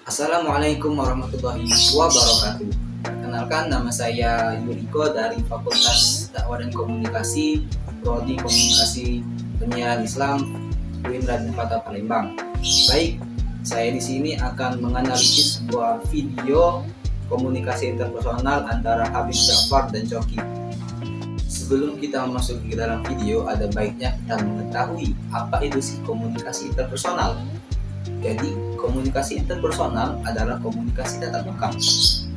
Assalamualaikum warahmatullahi wabarakatuh. Perkenalkan, nama saya Yuriko dari Fakultas Dakwah dan Komunikasi, Prodi Komunikasi Penyiaran Islam, UIN Raden Fatah Palembang. Baik, saya di sini akan menganalisis sebuah video komunikasi interpersonal antara Habib Ja'far dan Coki. Sebelum kita masuk ke dalam video, ada baiknya kita mengetahui apa itu sih komunikasi interpersonal. Jadi, komunikasi interpersonal adalah komunikasi tatap muka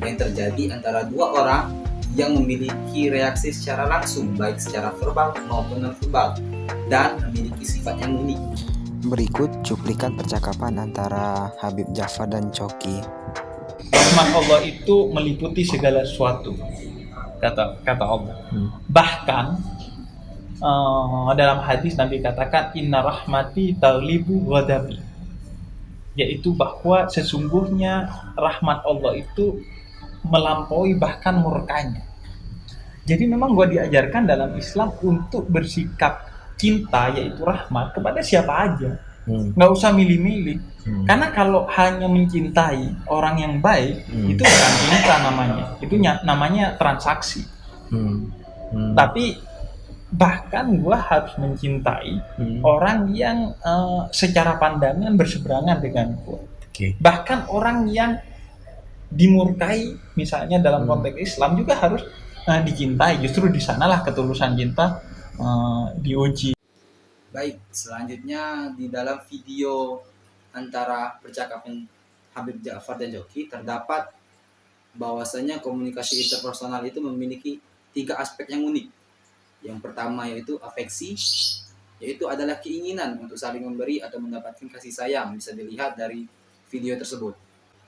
yang terjadi antara dua orang yang memiliki reaksi secara langsung, baik secara verbal maupun non-verbal, dan memiliki sifat yang unik. Berikut cuplikan percakapan antara Habib Ja'far dan Coki. Rahmat Allah itu meliputi segala sesuatu, kata Allah. Bahkan dalam hadis Nabi katakan, Inna rahmati taglibu ghadabi, yaitu bahwa sesungguhnya rahmat Allah itu melampaui bahkan murkanya. Jadi memang gue diajarkan dalam Islam untuk bersikap cinta, yaitu rahmat, kepada siapa aja, nggak usah milih-milih. Karena kalau hanya mencintai orang yang baik, itu bukan cinta namanya, itu namanya transaksi. Tapi bahkan gue harus mencintai orang yang secara pandangan berseberangan dengan gue. Bahkan orang yang dimurkai, misalnya dalam konteks Islam, juga harus dicintai. Justru di sanalah ketulusan cinta diuji. Baik, selanjutnya di dalam video antara percakapan Habib Ja'far dan Coki terdapat bahwasanya komunikasi interpersonal itu memiliki 3 aspek yang unik. Yang pertama yaitu afeksi, yaitu adalah keinginan untuk saling memberi atau mendapatkan kasih sayang, bisa dilihat dari video tersebut.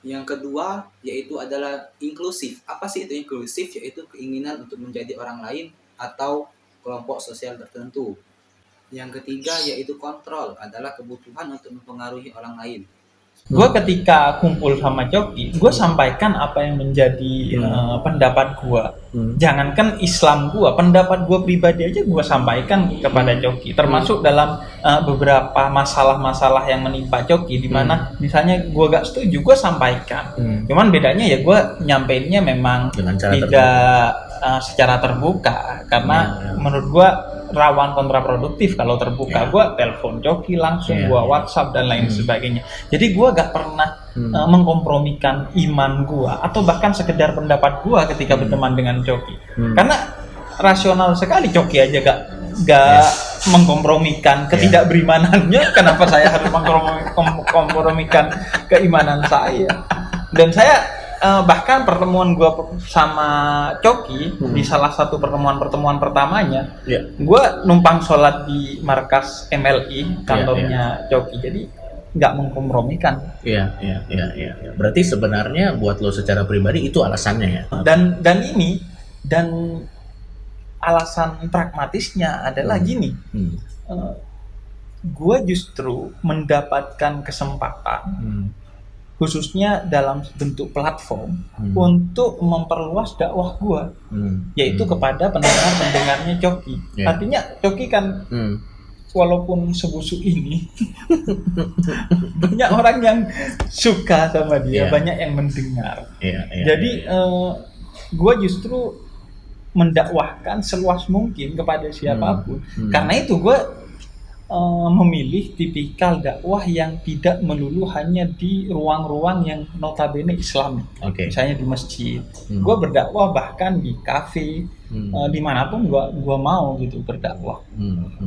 Yang kedua yaitu adalah inklusif. Apa sih itu inklusif? Yaitu keinginan untuk menjadi orang lain atau kelompok sosial tertentu. Yang ketiga yaitu kontrol, adalah kebutuhan untuk mempengaruhi orang lain. Gue ketika kumpul sama Coki, gue sampaikan apa yang menjadi pendapat gue. Jangankan Islam gue, pendapat gue pribadi aja gue sampaikan kepada Coki. Termasuk dalam beberapa masalah-masalah yang menimpa Coki, di mana misalnya gue gak setuju, gue sampaikan. Cuman bedanya ya gue nyampeinnya memang tidak secara terbuka, karena menurut gue rawan kontraproduktif kalau terbuka. Gue telepon Coki langsung, gue WhatsApp dan lain sebagainya. Jadi gue gak pernah mengkompromikan iman gue atau bahkan sekedar pendapat gue ketika berteman dengan Coki. Karena rasional sekali Coki aja gak mengkompromikan ketidakberimanannya. Kenapa saya harus mengkompromikan keimanan saya? Dan saya bahkan pertemuan gue sama Coki di salah satu pertemuan pertamanya, gue numpang sholat di markas MLI, kantornya Coki. Jadi nggak mengkompromikan. Iya. Berarti sebenarnya buat lo secara pribadi itu alasannya ya. Dan alasan pragmatisnya adalah gini. Gue justru mendapatkan kesempatan, khususnya dalam bentuk platform, untuk memperluas dakwah gue, yaitu kepada pendengarnya Coki. Artinya Coki kan walaupun sebusuk ini banyak orang yang suka sama dia, banyak yang mendengar. Jadi gue justru mendakwahkan seluas mungkin kepada siapapun. Karena itu gue memilih tipikal dakwah yang tidak melulu hanya di ruang-ruang yang notabene Islam. Misalnya di masjid, gue berdakwah bahkan di kafe, dimanapun gue mau gitu berdakwah.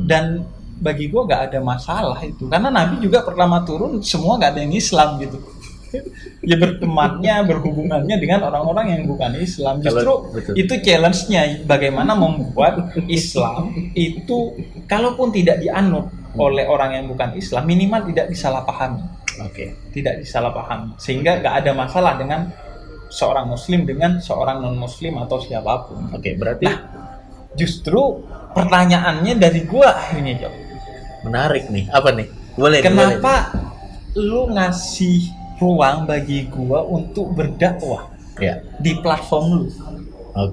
Dan bagi gue gak ada masalah itu, karena Nabi juga pertama turun semua gak ada yang Islam gitu. Ya bertemannya, berhubungannya dengan orang-orang yang bukan Islam. Justru itu challenge-nya, bagaimana membuat Islam itu kalaupun tidak dianut oleh orang yang bukan Islam, minimal tidak disalahpahami. Tidak disalahpahami, sehingga gak ada masalah dengan seorang Muslim dengan seorang non-Muslim atau siapapun. Berarti justru pertanyaannya dari gua akhirnya jawab. Menarik nih, apa nih? Boleh. Kenapa lu ngasih ruang bagi gua untuk berdakwah di platform lu?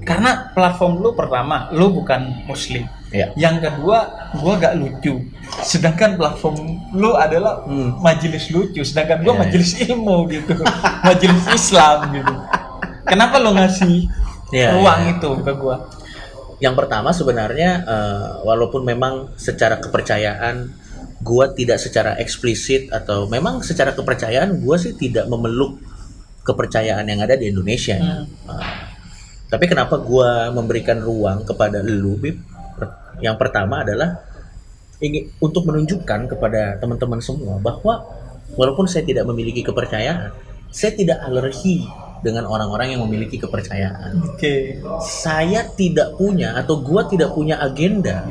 Karena platform lu, pertama, lu bukan Muslim. Iya. Yang kedua, gua gak lucu. Sedangkan platform lu adalah majelis lucu, sedangkan gua Iya, majelis ilmu gitu. Majelis Islam gitu. Kenapa lu ngasih Iya, ruang iya. itu ke gua? Yang pertama sebenarnya walaupun memang secara kepercayaan gua tidak secara eksplisit atau memang secara kepercayaan gua sih tidak memeluk kepercayaan yang ada di Indonesia ya. Tapi kenapa gua memberikan ruang kepada lu, Bib? Yang pertama adalah ingin untuk menunjukkan kepada teman-teman semua bahwa walaupun saya tidak memiliki kepercayaan, saya tidak alergi dengan orang-orang yang memiliki kepercayaan. Oke. Saya tidak punya atau gua tidak punya agenda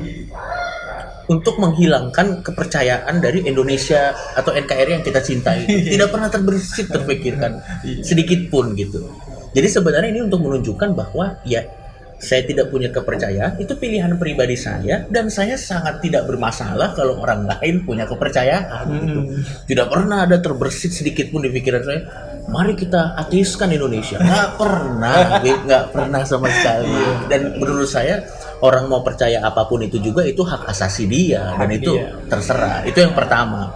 untuk menghilangkan kepercayaan dari Indonesia atau NKRI yang kita cintai. Tidak pernah terbersit terpikirkan sedikit pun gitu. Jadi sebenarnya ini untuk menunjukkan bahwa ya saya tidak punya kepercayaan, itu pilihan pribadi saya dan saya sangat tidak bermasalah kalau orang lain punya kepercayaan gitu. Tidak pernah ada terbersit sedikit pun di pikiran saya, mari kita ateiskan Indonesia. Nggak pernah sama sekali. Dan menurut saya orang mau percaya apapun itu juga itu hak asasi dia dan itu terserah. Itu yang pertama.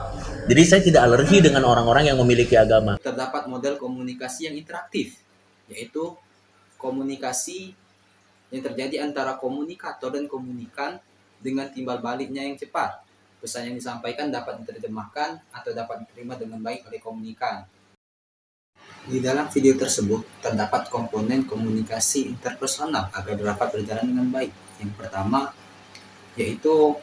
Jadi saya tidak alergi dengan orang-orang yang memiliki agama. Terdapat model komunikasi yang interaktif, yaitu komunikasi yang terjadi antara komunikator dan komunikan dengan timbal baliknya yang cepat. Pesan yang disampaikan dapat diterjemahkan atau dapat diterima dengan baik oleh komunikan. Di dalam video tersebut terdapat komponen komunikasi interpersonal agar dapat berjalan dengan baik. Yang pertama yaitu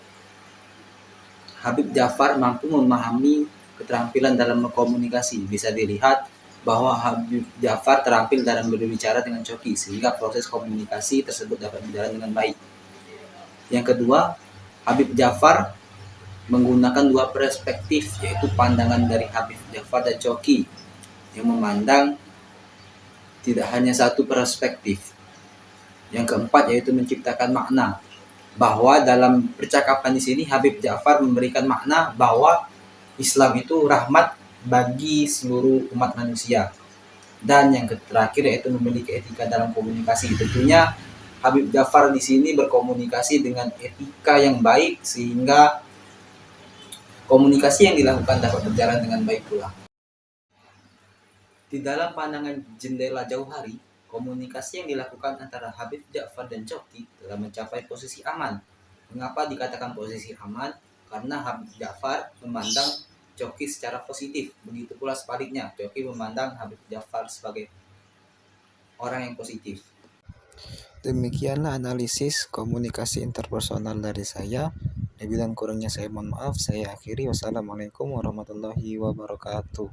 Habib Jafar mampu memahami keterampilan dalam berkomunikasi. Bisa dilihat bahwa Habib Jafar terampil dalam berbicara dengan Coki sehingga proses komunikasi tersebut dapat berjalan dengan baik. Yang kedua, Habib Jafar menggunakan dua perspektif, yaitu pandangan dari Habib Jafar dan Coki yang memandang tidak hanya satu perspektif. Yang keempat yaitu menciptakan makna, bahwa dalam percakapan di sini Habib Jafar memberikan makna bahwa Islam itu rahmat bagi seluruh umat manusia. Dan yang terakhir yaitu memiliki etika dalam komunikasi. Tentunya Habib Jafar di sini berkomunikasi dengan etika yang baik sehingga komunikasi yang dilakukan dapat berjalan dengan baik pula. Di dalam pandangan jendela jauh hari, komunikasi yang dilakukan antara Habib Jafar dan Coki telah mencapai posisi aman. Mengapa dikatakan posisi aman? Karena Habib Jafar memandang Coki secara positif. Begitu pula sebaliknya, Coki memandang Habib Jafar sebagai orang yang positif. Demikianlah analisis komunikasi interpersonal dari saya. Lebih dan kurangnya saya mohon maaf. Saya akhiri. Wassalamualaikum warahmatullahi wabarakatuh.